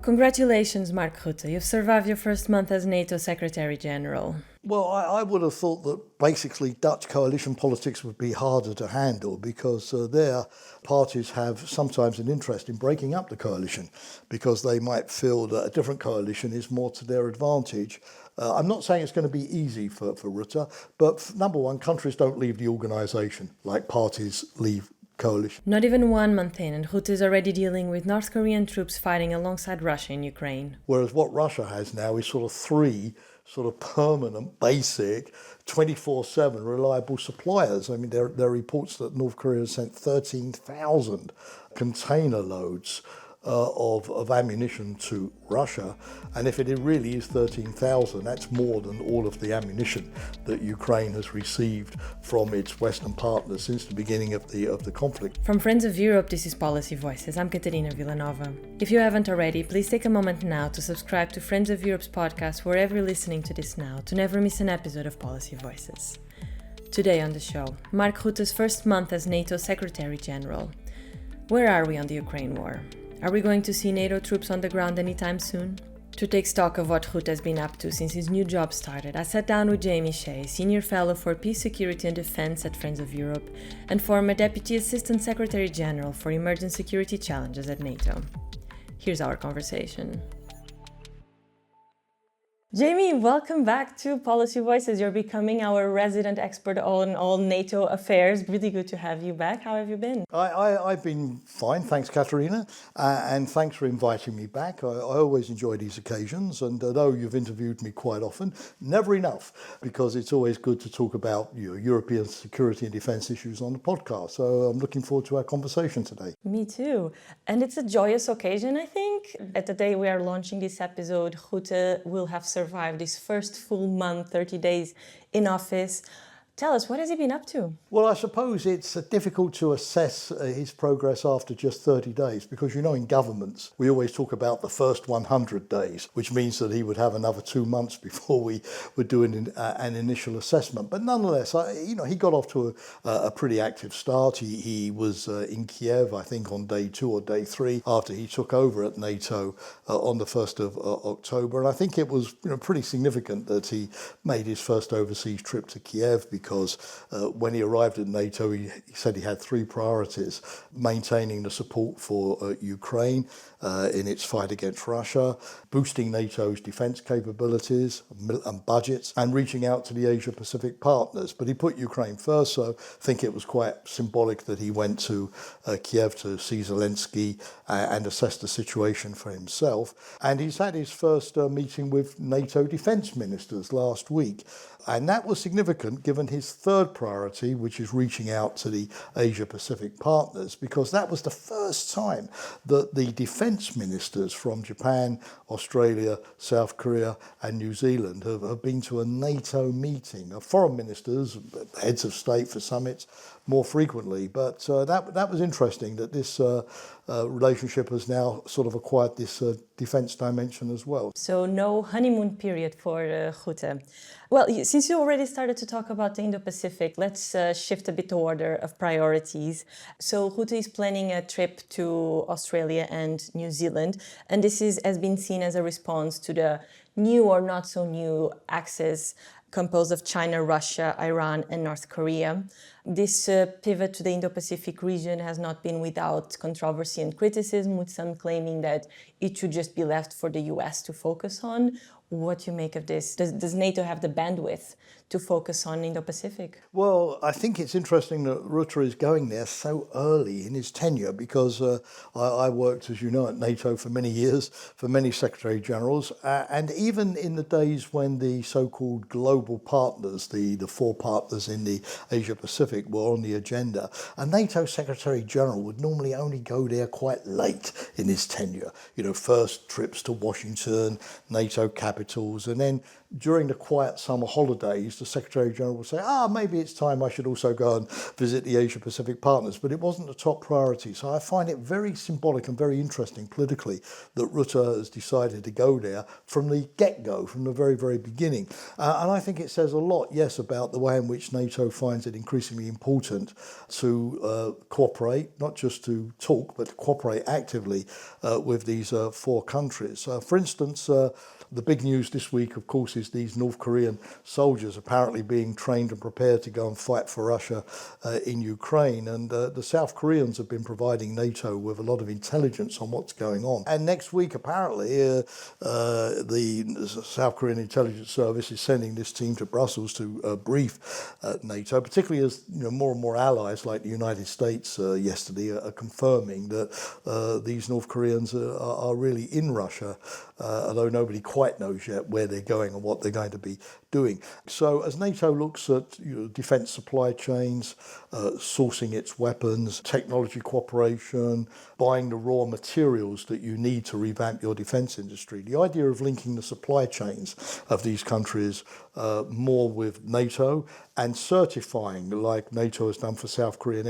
Congratulations, Mark Rutte. You've survived your first month as NATO Secretary General. Well, I would have thought that basically Dutch coalition politics would be harder to handle because their parties have sometimes an interest in breaking up the coalition because they might feel that a different coalition is more to their advantage. I'm not saying it's going to be easy for Rutte, but number one, countries don't leave the organisation like parties leave coalition. Not even 1 month in, and Rutte is already dealing with North Korean troops fighting alongside Russia in Ukraine. Whereas what Russia has now is sort of three permanent, basic, 24/7 reliable suppliers. I mean, there are reports that North Korea has sent 13,000 container loads of ammunition to Russia, and if it really is 13,000, that's more than all of the ammunition that Ukraine has received from its Western partners since the beginning of the conflict. From Friends of Europe, this is Policy Voices. I'm Catarina Vila Nova. If you haven't already, please take a moment now to subscribe to Friends of Europe's podcast wherever you're listening to this now to never miss an episode of Policy Voices. Today on the show, Mark Rutte's first month as NATO Secretary General. Where are we on the Ukraine war? Are we going to see NATO troops on the ground anytime soon? To take stock of what Rutte has been up to since his new job started, I sat down with Jamie Shea, Senior Fellow for Peace, Security and Defence at Friends of Europe, and former Deputy Assistant Secretary General for Emerging Security Challenges at NATO. Here's our conversation. Jamie, welcome back to Policy Voices. You're becoming our resident expert on all NATO affairs. Really good to have you back. How have you been? I've been fine, thanks Catarina, and thanks for inviting me back. I always enjoy these occasions, and although you've interviewed me quite often, never enough, because it's always good to talk about European security and defence issues on the podcast. So I'm looking forward to our conversation today. Me too. And it's a joyous occasion, I think. At the day we are launching this episode, Rutte will have survived his first full month, 30 days in office. Tell us, what has he been up to? Well, I suppose it's difficult to assess his progress after just 30 days because, in governments, we always talk about the first 100 days, which means that he would have another 2 months before we would do an initial assessment. But nonetheless, he got off to a pretty active start. He was in Kiev, I think, on day 2 or day 3 after he took over at NATO on the 1st of October. And I think it was pretty significant that he made his first overseas trip to Kiev because when he arrived at NATO, he said he had 3 priorities: maintaining the support for Ukraine in its fight against Russia, boosting NATO's defence capabilities and budgets, and reaching out to the Asia-Pacific partners. But he put Ukraine first, so I think it was quite symbolic that he went to Kiev to see Zelensky and assess the situation for himself. And he's had his first meeting with NATO defence ministers last week. And that was significant given his third priority, which is reaching out to the Asia-Pacific partners, because that was the first time that the defence ministers from Japan, Australia, South Korea and New Zealand have been to a NATO meeting. Foreign ministers, heads of state for summits, more frequently. But that was interesting that this relationship has now sort of acquired this defence dimension as well. So no honeymoon period for Rutte. Well, since you already started to talk about the Indo-Pacific, let's shift a bit the order of priorities. So Rutte is planning a trip to Australia and New Zealand, and this has been seen as a response to the new or not so new axis composed of China, Russia, Iran and North Korea. This pivot to the Indo-Pacific region has not been without controversy and criticism, with some claiming that it should just be left for the US to focus on. What do you make of this? Does NATO have the bandwidth to focus on Indo-Pacific? Well, I think it's interesting that Rutte is going there so early in his tenure because I worked, as you know, at NATO for many years, for many Secretary Generals, and even in the days when the so-called global partners, the 4 partners in the Asia-Pacific were on the agenda, a NATO Secretary General would normally only go there quite late in his tenure. First trips to Washington, NATO capitals, and then during the quiet summer holidays, the Secretary General would say, maybe it's time I should also go and visit the Asia Pacific partners, but it wasn't the top priority. So I find it very symbolic and very interesting politically that Rutte has decided to go there from the get-go, from the very, very beginning. And I think it says a lot, yes, about the way in which NATO finds it increasingly important to cooperate, not just to talk, but to cooperate actively with these four countries. For instance, the big news this week, of course, is these North Korean soldiers apparently being trained and prepared to go and fight for Russia in Ukraine. And the South Koreans have been providing NATO with a lot of intelligence on what's going on. And next week, apparently, the South Korean intelligence service is sending this team to Brussels to brief NATO, particularly as more and more allies like the United States yesterday are confirming that these North Koreans are really in Russia, although nobody quite knows yet where they're going and what they're going to be doing. So as NATO looks at defence supply chains, sourcing its weapons, technology cooperation, buying the raw materials that you need to revamp your defence industry, the idea of linking the supply chains of these countries more with NATO and certifying, like NATO has done for South Korean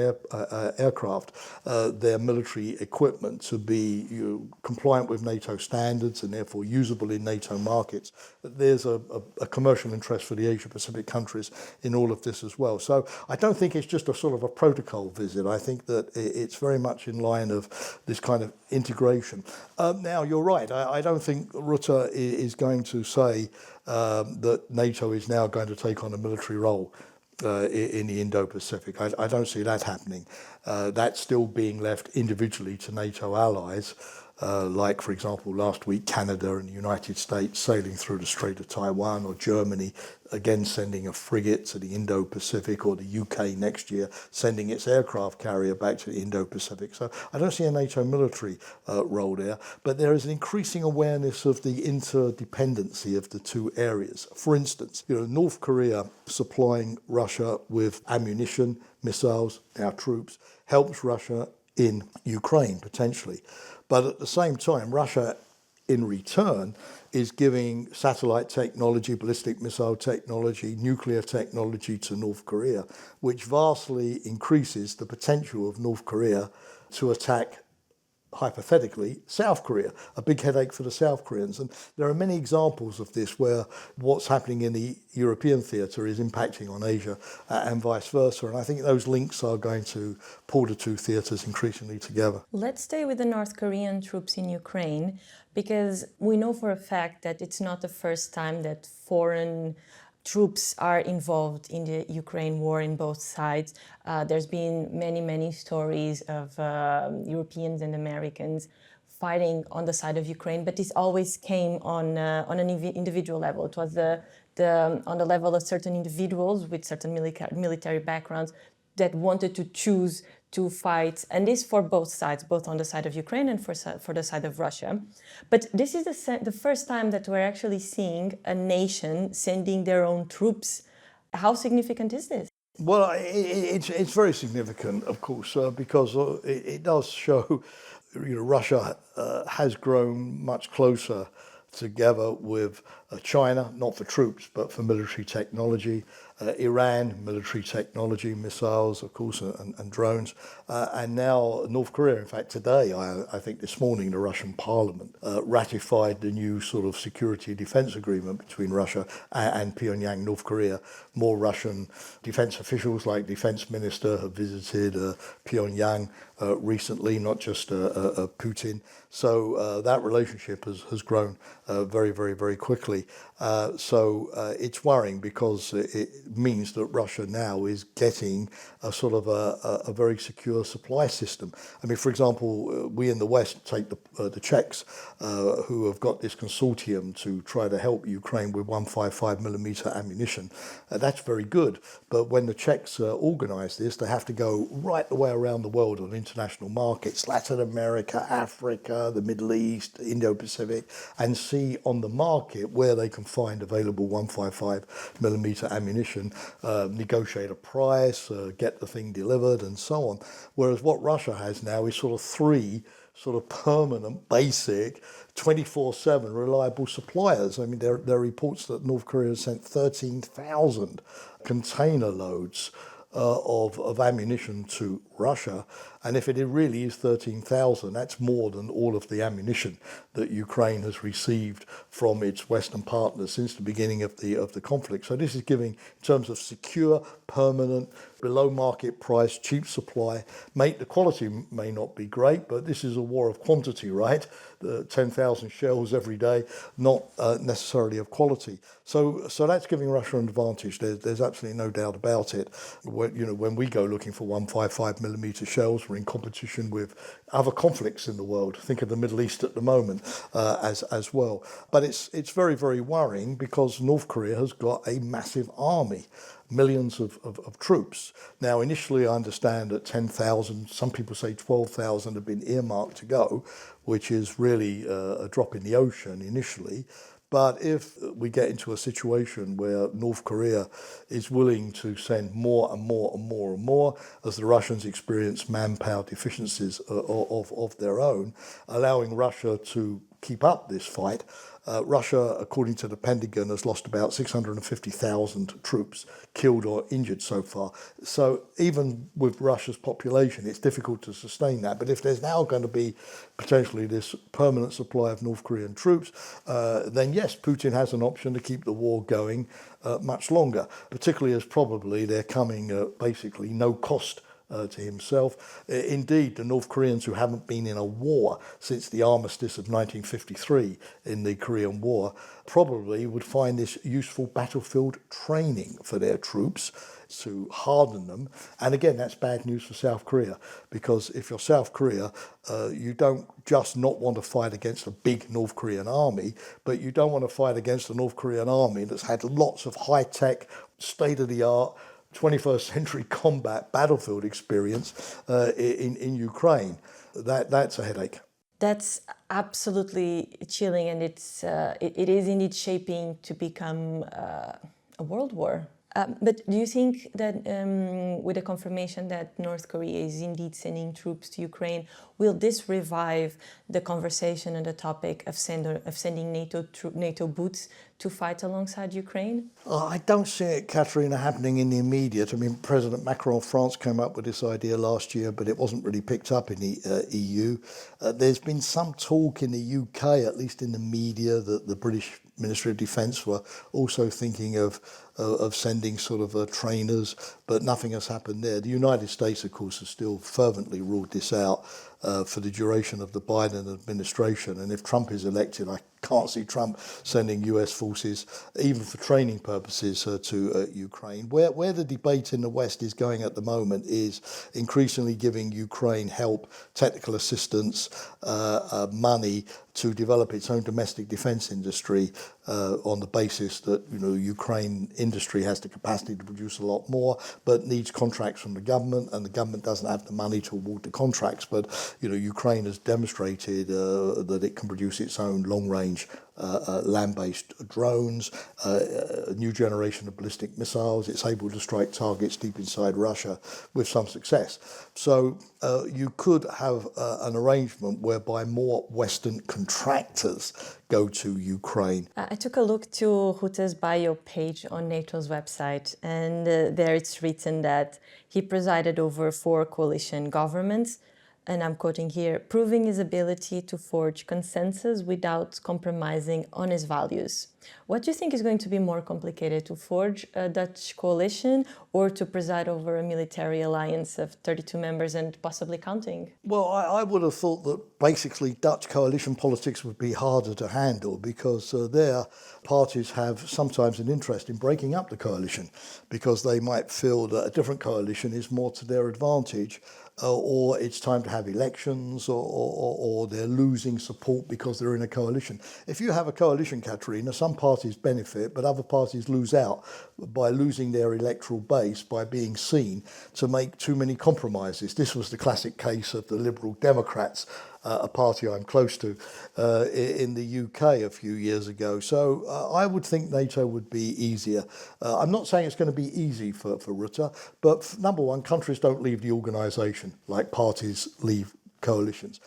aircraft, their military equipment to be compliant with NATO standards and therefore usable in NATO markets. There's a commercial interest for the Asia Pacific countries in all of this as well. So I don't think it's just a sort of a protocol visit. I think that it's very much in line of this kind of integration. Now, you're right. I don't think Rutte is going to say that NATO is now going to take on a military role in the Indo-Pacific. I don't see that happening. That's still being left individually to NATO allies, like, for example, last week, Canada and the United States sailing through the Strait of Taiwan, or Germany, again sending a frigate to the Indo-Pacific, or the UK next year sending its aircraft carrier back to the Indo-Pacific. So I don't see a NATO military role there, but there is an increasing awareness of the interdependency of the two areas. For instance, North Korea supplying Russia with ammunition, missiles, our troops, helps Russia in Ukraine, potentially. But at the same time, Russia, in return, is giving satellite technology, ballistic missile technology, nuclear technology to North Korea, which vastly increases the potential of North Korea to attack, hypothetically, South Korea, a big headache for the South Koreans. And there are many examples of this where what's happening in the European theatre is impacting on Asia and vice versa. And I think those links are going to pull the two theatres increasingly together. Let's stay with the North Korean troops in Ukraine, because we know for a fact that it's not the first time that foreign troops are involved in the Ukraine war in both sides. There's been many stories of Europeans and Americans fighting on the side of Ukraine, but this always came on an individual level. It was on the level of certain individuals with certain military backgrounds that wanted to choose to fight, and this for both sides, both on the side of Ukraine and for the side of Russia. But this is the first time that we're actually seeing a nation sending their own troops. How significant is this? Well, it's very significant, of course, because it does show, Russia has grown much closer together with China, not for troops, but for military technology. Iran, military technology, missiles, of course, and drones. And now North Korea. In fact, today, I think this morning, the Russian parliament ratified the new sort of security and defense agreement between Russia and Pyongyang, North Korea. More Russian defense officials, like defense minister, have visited Pyongyang recently, not just Putin. So that relationship has grown very quickly. So it's worrying, because it means that Russia now is getting a sort of a very secure supply system. I mean, for example, we in the West take the Czechs, who have got this consortium to try to help Ukraine with 155mm ammunition. That's very good. But when the Czechs organise this, they have to go right the way around the world on international markets, Latin America, Africa, the Middle East, Indo-Pacific, and see on the market where they can can find available 155mm ammunition, negotiate a price, get the thing delivered and so on. Whereas what Russia has now is sort of three sort of permanent, basic, 24/7 reliable suppliers. I mean, there are reports that North Korea has sent 13,000 container loads of ammunition to Russia. And if it really is 13,000, that's more than all of the ammunition that Ukraine has received from its Western partners since the beginning of the conflict. So this is giving, in terms of secure, permanent, below market price, cheap supply. The quality may not be great, but this is a war of quantity, right? 10,000 shells every day, not necessarily of quality. So that's giving Russia an advantage. There's absolutely no doubt about it. When we go looking for 155mm shells, we're in competition with other conflicts in the world. Think of the Middle East at the moment as well. But it's very, very worrying because North Korea has got a massive army, millions of troops. Now, initially, I understand that 10,000, some people say 12,000 have been earmarked to go, which is really a drop in the ocean initially. But if we get into a situation where North Korea is willing to send more and more and more and more, as the Russians experience manpower deficiencies of their own, allowing Russia to keep up this fight, Russia, according to the Pentagon, has lost about 650,000 troops killed or injured so far. So even with Russia's population, it's difficult to sustain that. But if there's now going to be potentially this permanent supply of North Korean troops, then yes, Putin has an option to keep the war going much longer, particularly as probably they're coming basically no cost to himself. Indeed, the North Koreans who haven't been in a war since the armistice of 1953 in the Korean War probably would find this useful battlefield training for their troops to harden them. And again, that's bad news for South Korea, because if you're South Korea, you don't just not want to fight against a big North Korean army, but you don't want to fight against a North Korean army that's had lots of high-tech, state-of-the-art 21st century combat battlefield experience in Ukraine. That's a headache. That's absolutely chilling, and it is indeed shaping to become a world war. But do you think that with the confirmation that North Korea is indeed sending troops to Ukraine, will this revive the conversation on the topic of sending NATO boots to fight alongside Ukraine? I don't see it, Catarina, happening in the immediate. I mean, President Macron of France came up with this idea last year, but it wasn't really picked up in the EU. There's been some talk in the UK, at least in the media, that the British Ministry of Defence were also thinking of sending sort of trainers, but nothing has happened there. The United States, of course, has still fervently ruled this out for the duration of the Biden administration. And if Trump is elected, I can't see Trump sending US forces, even for training purposes, to Ukraine. Where the debate in the West is going at the moment is increasingly giving Ukraine help, technical assistance, money to develop its own domestic defence industry on the basis that Ukraine industry has the capacity to produce a lot more, but needs contracts from the government, and the government doesn't have the money to award the contracts. But Ukraine has demonstrated that it can produce its own long-range land-based drones, a new generation of ballistic missiles. It's able to strike targets deep inside Russia with some success. So you could have an arrangement whereby more Western contractors go to Ukraine. I took a look to Rutte's bio page on NATO's website, and there it's written that he presided over 4 coalition governments, and I'm quoting here, proving his ability to forge consensus without compromising on his values. What do you think is going to be more complicated, to forge a Dutch coalition or to preside over a military alliance of 32 members and possibly counting? Well, I would have thought that basically Dutch coalition politics would be harder to handle, because their parties have sometimes an interest in breaking up the coalition, because they might feel that a different coalition is more to their advantage, or it's time to have elections, or they're losing support because they're in a coalition. If you have a coalition, Catarina, some parties benefit, but other parties lose out by losing their electoral base by being seen to make too many compromises. This was the classic case of the Liberal Democrats, a party I'm close to, in the UK a few years ago. So I would think NATO would be easier. I'm not saying it's going to be easy for Rutte, but number one, countries don't leave the organisation like parties leave coalitions.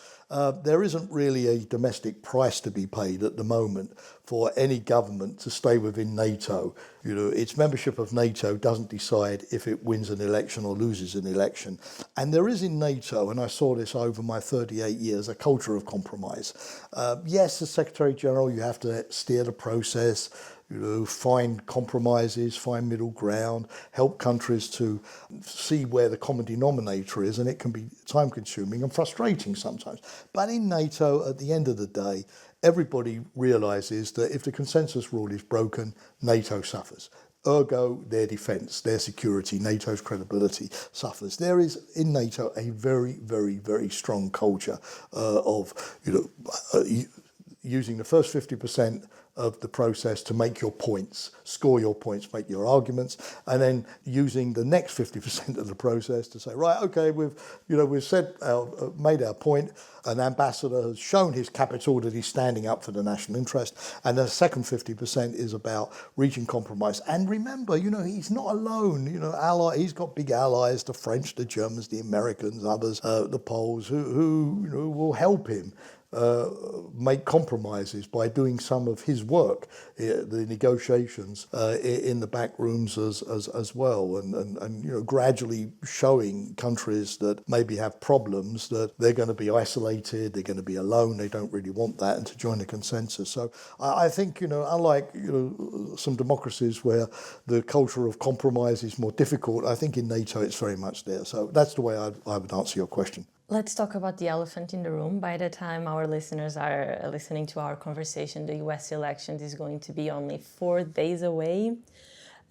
There isn't really a domestic price to be paid at the moment for any government to stay within NATO. You know, its membership of NATO doesn't decide if it wins an election or loses an election. And there is in NATO, and I saw this over my 38 years, a culture of compromise. Yes, as Secretary General, you have to steer the process, you know, find compromises, find middle ground, help countries to see where the common denominator is, and it can be time-consuming and frustrating sometimes. But in NATO, at the end of the day, everybody realises that if the consensus rule is broken, NATO suffers. Ergo, their defence, their security, NATO's credibility suffers. There is in NATO a very, very, very strong culture of, using the first 50% of the process to make your points, score your points, make your arguments, and then using the next 50% of the process to say, right, okay, we've said made our point. An ambassador has shown his capital that he's standing up for the national interest, and the second 50% is about reaching compromise. And remember, he's not alone. He's got big allies: the French, the Germans, the Americans, others, the Poles, who will help him make compromises by doing some of his work, the negotiations in the back rooms as well, and gradually showing countries that maybe have problems that they're going to be isolated, they're going to be alone, they don't really want that, and to join the consensus. So I think unlike some democracies where the culture of compromise is more difficult, I think in NATO it's very much there. So that's the way I would answer your question. Let's talk about the elephant in the room. By the time our listeners are listening to our conversation, the US election is going to be only 4 days away.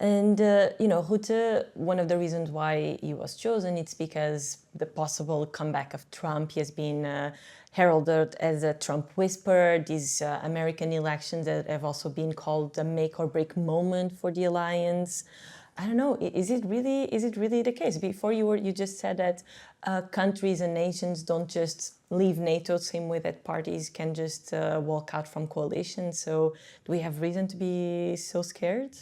And, Rutte, one of the reasons why he was chosen, it's because the possible comeback of Trump. He has been heralded as a Trump whisperer. These American elections that have also been called a make or break moment for the alliance. I don't know. Is it really the case? Before you just said that countries and nations don't just leave NATO, same way that parties can just walk out from coalitions. So do we have reason to be so scared?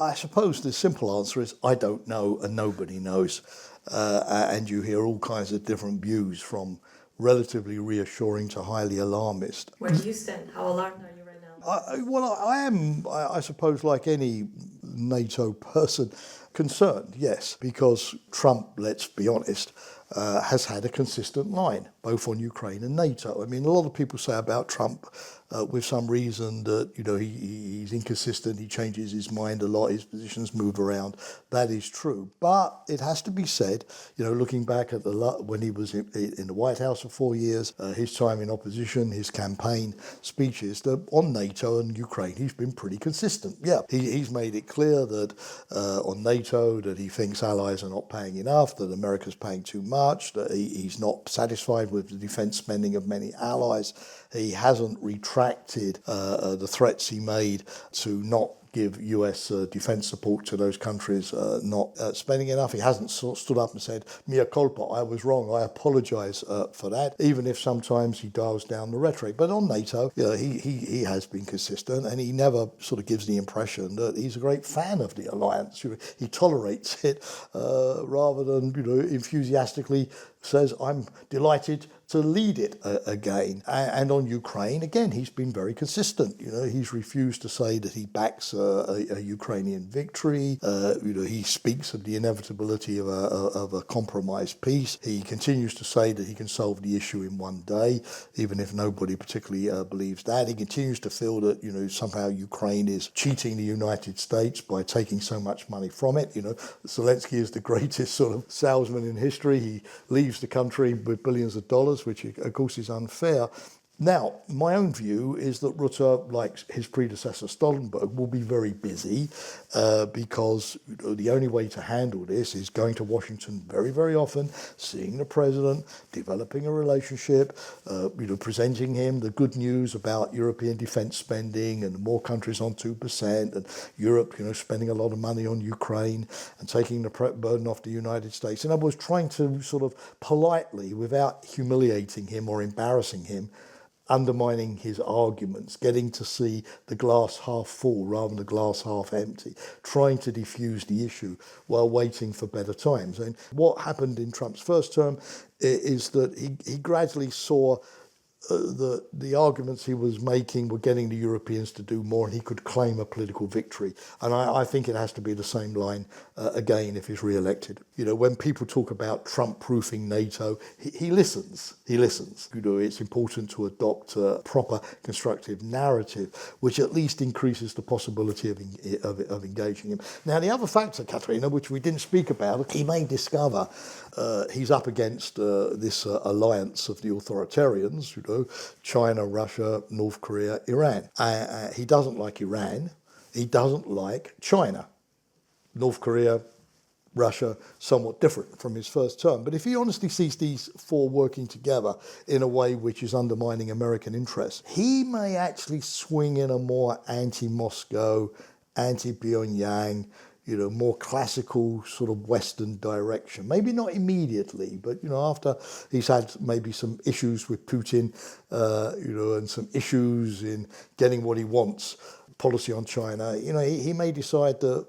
I suppose the simple answer is I don't know and nobody knows. And you hear all kinds of different views, from relatively reassuring to highly alarmist. Where do you stand? How alarmed are you right now? I am, I suppose, like any NATO person, concerned, yes, because Trump, let's be honest, has had a consistent line, both on Ukraine and NATO. I mean, a lot of people say about Trump, with some reason, that he's inconsistent, he changes his mind a lot, his positions move around. That is true, but it has to be said, looking back at when he was in the White House for 4 years, his time in opposition, his campaign speeches, that on NATO and Ukraine, he's been pretty consistent. Yeah, he's made it clear that on NATO, that he thinks allies are not paying enough, that America's paying too much, that he's not satisfied with the defence spending of many allies. He hasn't retracted the threats he made to not give US defence support to those countries not spending enough. He hasn't stood up and said, mea culpa, I was wrong, I apologise for that, even if sometimes he dials down the rhetoric. But on NATO, he has been consistent, and he never sort of gives the impression that he's a great fan of the alliance. He tolerates it rather than enthusiastically says, I'm delighted to lead it again. And on Ukraine, again, he's been very consistent. He's refused to say that he backs a Ukrainian victory. He speaks of the inevitability of a compromised peace. He continues to say that he can solve the issue in one day, even if nobody particularly believes that. He continues to feel that, somehow Ukraine is cheating the United States by taking so much money from it. Zelensky is the greatest sort of salesman in history. He leaves the country with billions of dollars, which of course is unfair. Now, my own view is that Rutte, like his predecessor Stoltenberg, will be very busy because the only way to handle this is going to Washington very, very often, seeing the president, developing a relationship, presenting him the good news about European defence spending and more countries on 2%, and Europe, spending a lot of money on Ukraine and taking the burden off the United States. In other words, trying to sort of politely, without humiliating him or embarrassing him, undermining his arguments, getting to see the glass half full rather than the glass half empty, trying to diffuse the issue while waiting for better times. And what happened in Trump's first term is that he gradually saw the arguments he was making were getting the Europeans to do more, and he could claim a political victory. And I think it has to be the same line again if he's re-elected. When people talk about Trump-proofing NATO, he listens. He listens. It's important to adopt a proper constructive narrative, which at least increases the possibility of engaging him. Now, the other factor, Catarina, which we didn't speak about, he may discover he's up against this alliance of the authoritarians, China, Russia, North Korea, Iran. He doesn't like Iran. He doesn't like China. North Korea, Russia, somewhat different from his first term. But if he honestly sees these four working together in a way which is undermining American interests, he may actually swing in a more anti-Moscow, anti-Pyongyang, more classical sort of Western direction. Maybe not immediately, but, after he's had maybe some issues with Putin, and some issues in getting what he wants, policy on China, he may decide that,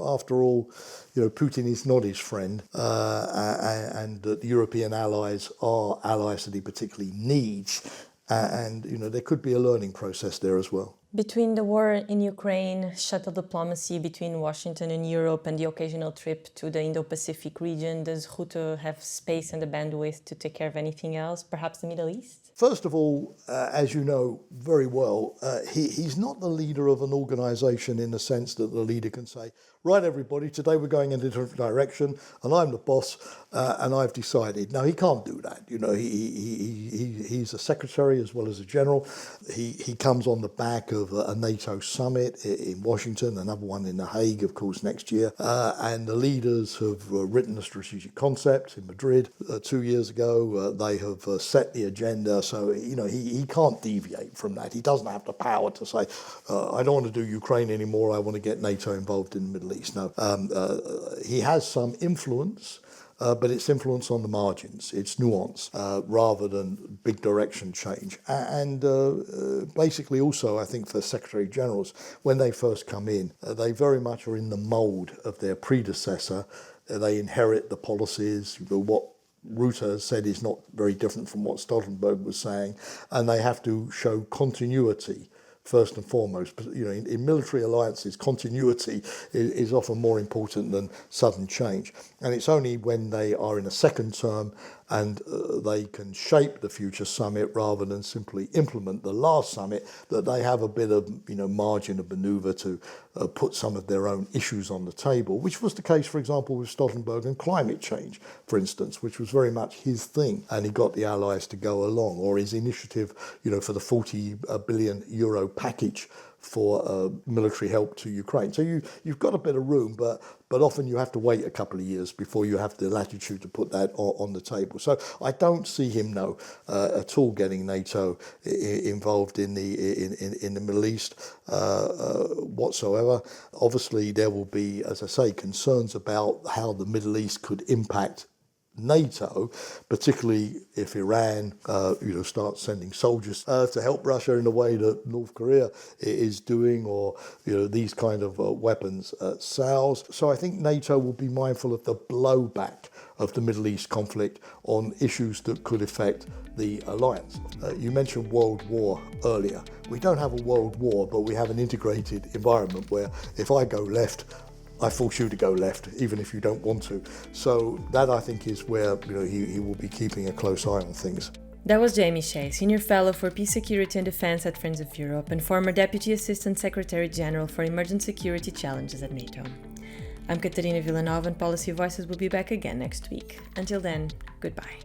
after all, Putin is not his friend, and that the European allies are allies that he particularly needs. And there could be a learning process there as well. Between the war in Ukraine, shuttle diplomacy between Washington and Europe, and the occasional trip to the Indo-Pacific region, does Rutte have space and the bandwidth to take care of anything else, perhaps the Middle East? First of all, as you know very well, he's not the leader of an organisation in the sense that the leader can say, right, everybody, today we're going in a different direction, and I'm the boss, and I've decided. No, he can't do that. He's a secretary as well as a general. He comes on the back of a NATO summit in Washington, another one in The Hague, of course, next year. And the leaders have written a strategic concept in Madrid 2 years ago. They have set the agenda. So, he can't deviate from that. He doesn't have the power to say, I don't want to do Ukraine anymore. I want to get NATO involved in the Middle East. No, he has some influence, but it's influence on the margins. It's nuance rather than big direction change. And basically also, I think for Secretary Generals, when they first come in, they very much are in the mould of their predecessor. They inherit the policies, what Rutte has said is not very different from what Stoltenberg was saying, and they have to show continuity first and foremost. In military alliances, continuity is often more important than sudden change. And it's only when they are in a second term and they can shape the future summit rather than simply implement the last summit that they have a bit of margin of manoeuvre to put some of their own issues on the table, which was the case, for example, with Stoltenberg and climate change, for instance, which was very much his thing, and he got the allies to go along, or his initiative, for the 40 billion euro package for military help to Ukraine. So you've got a bit of room, but often you have to wait a couple of years before you have the latitude to put that on the table. So I don't see him at all getting NATO involved in the Middle East whatsoever. Obviously, there will be, as I say, concerns about how the Middle East could impact NATO, particularly if Iran, starts sending soldiers to help Russia in the way that North Korea is doing, or these kind of weapons sales. So I think NATO will be mindful of the blowback of the Middle East conflict on issues that could affect the alliance. You mentioned World War earlier. We don't have a world war, but we have an integrated environment where if I go left, I force you to go left, even if you don't want to. So that, I think, is where he will be keeping a close eye on things. That was Jamie Shea, Senior Fellow for Peace, Security and Defense at Friends of Europe and former Deputy Assistant Secretary General for Emergent Security Challenges at NATO. I'm Catarina Vila Nova, and Policy Voices will be back again next week. Until then, goodbye.